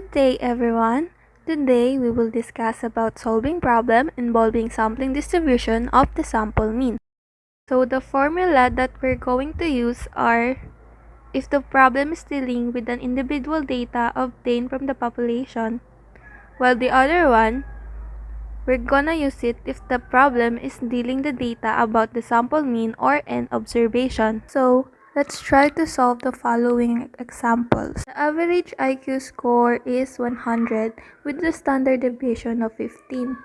Good day, everyone. Today, we will discuss about solving problem involving sampling distribution of the sample mean. So, the formula that we're going to use are if the problem is dealing with an individual data obtained from the population, while the other one, we're gonna use it if the problem is dealing the data about the sample mean or an observation. So, let's try to solve the following examples. The average IQ score is 100 with the standard deviation of 15.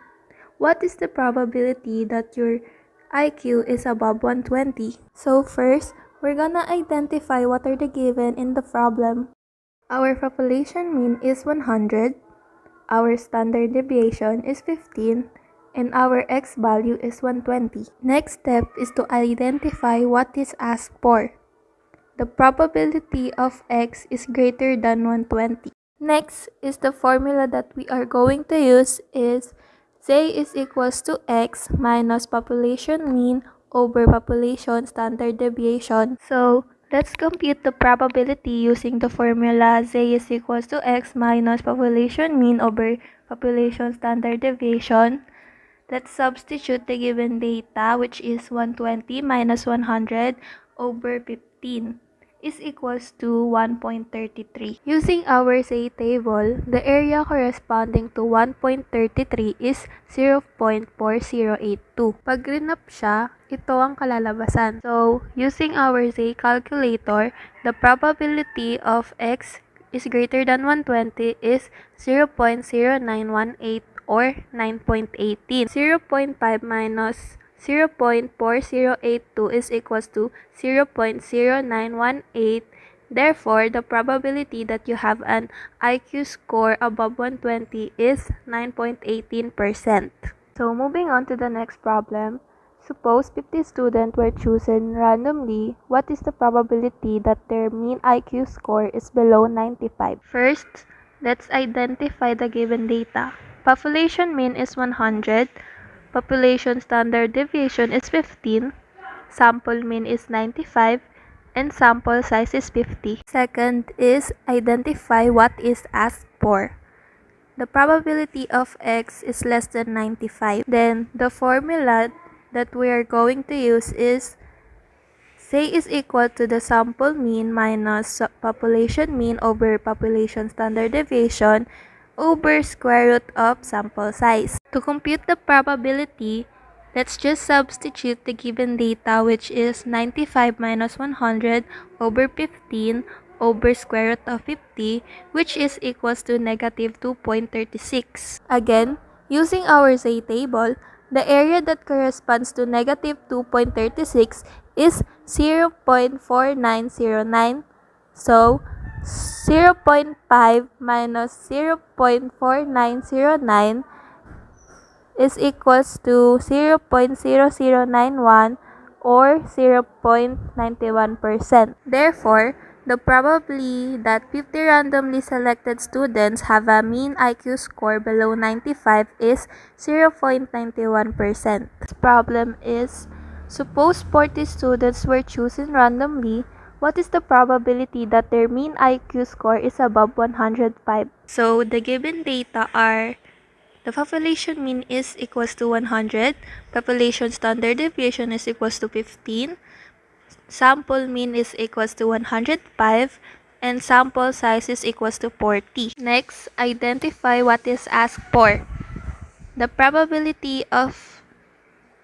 What is the probability that your IQ is above 120? So first, we're gonna identify what are the given in the problem. Our population mean is 100, our standard deviation is 15, and our x value is 120. Next step is to identify what is asked for. The probability of x is greater than 120. Next is the formula that we are going to use is z is equals to x minus population mean over population standard deviation. So, let's compute the probability using the formula z is equals to x minus population mean over population standard deviation. Let's substitute the given data, which is 120 minus 100 over 15 is equals to 1.33. Using our Z table, the area corresponding to 1.33 is 0.4082. Pag rinap siya, ito ang kalalabasan. So, using our Z calculator, the probability of x is greater than 120 is 0.0918 or 9.18. 0.5 minus 0.4082 is equals to 0.0918. Therefore, the probability that you have an IQ score above 120 is 9.18%. So, moving on to the next problem. Suppose 50 students were chosen randomly. What is the probability that their mean IQ score is below 95? First, let's identify the given data. Population mean is 100. Population standard deviation is 15, sample mean is 95, and sample size is 50. Second is identify what is asked for. The probability of x is less than 95. Then the formula that we are going to use is z is equal to the sample mean minus population mean over population standard deviation over square root of sample size. To compute the probability, let's just substitute the given data, which is 95 minus 100 over 15 over square root of 50, which is equals to negative 2.36. Again, using our Z table, the area that corresponds to negative 2.36 is 0.4909. So, 0.5 minus 0.4909 is equals to 0.0091 or 0.91%. Therefore, the probability that 50 randomly selected students have a mean IQ score below 95 is 0.91%. This problem is, suppose 40 students were chosen randomly. What is the probability that their mean IQ score is above 105? So, the given data are the population mean is equals to 100, population standard deviation is equals to 15, sample mean is equals to 105, and sample size is equals to 40. Next, identify what is asked for. The probability of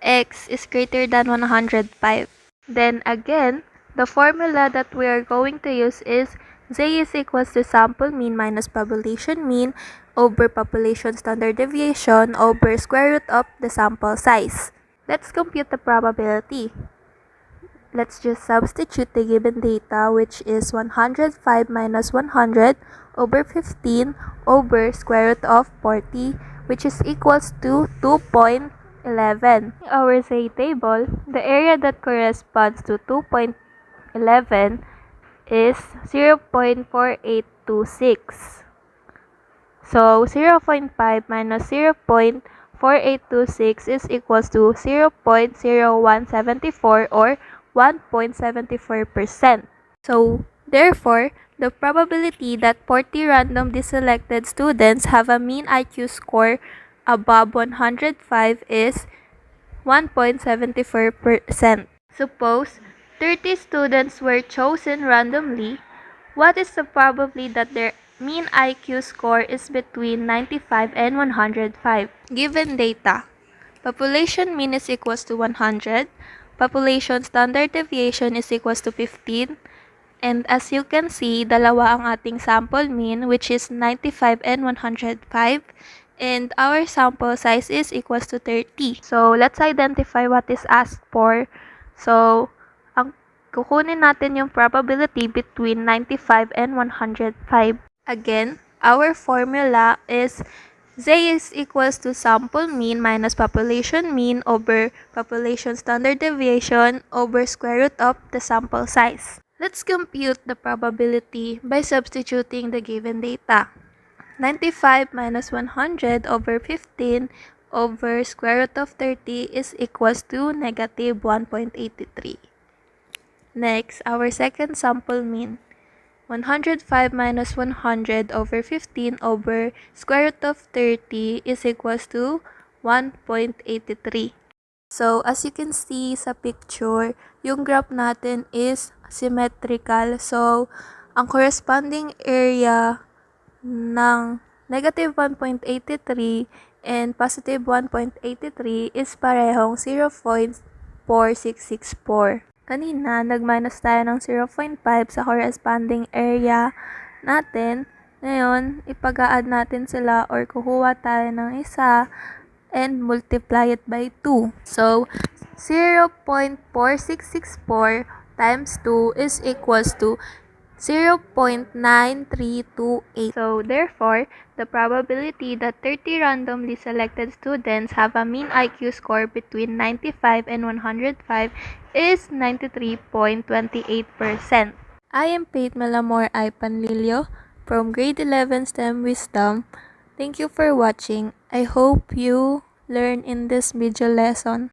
x is greater than 105. Then again, the formula that we are going to use is z is equals to sample mean minus population mean over population standard deviation over square root of the sample size. Let's compute the probability. Let's just substitute the given data, which is 105 minus 100 over 15 over square root of 40, which is equals to 2.11. In our Z table, the area that corresponds to 2.11 is 0.4826. So, 0.5 minus 0.4826 is equals to 0.0174 or 1.74%. So, Therefore, the probability that 40 randomly selected students have a mean IQ score above 105 is 1.74%. Suppose 30 students were chosen randomly. What is the probability that their mean IQ score is between 95 and 105? Given data. Population mean is equals to 100. Population standard deviation is equals to 15. And as you can see, dalawa ang ating sample mean, which is 95 and 105. And our sample size is equals to 30. So, let's identify what is asked for. So, ang kukunin natin yung probability between 95 and 105. Again, our formula is Z is equals to sample mean minus population mean over population standard deviation over square root of the sample size. Let's compute the probability by substituting the given data. 95 minus 100 over 15 over square root of 30 is equals to negative 1.83. Next, our second sample mean. 105 minus 100 over 15 over square root of 30 is equals to 1.83. So, as you can see sa picture, yung graph natin is symmetrical. So, ang corresponding area ng negative 1.83 and positive 1.83 is parehong 0.4664. Kanina, nag-minus tayo ng 0.5 sa corresponding area natin. Ngayon, ipag-a-add natin sila or kukuha tayo ng isa and multiply it by 2. So, 0.4664 times 2 is equals to 0.9328. So, therefore, the probability that 30 randomly selected students have a mean IQ score between 95 and 105 is 93.28%. I am MELAMOR PANLILIO from grade 11 STEM Wisdom. Thank you for watching. I hope you learn in this video lesson.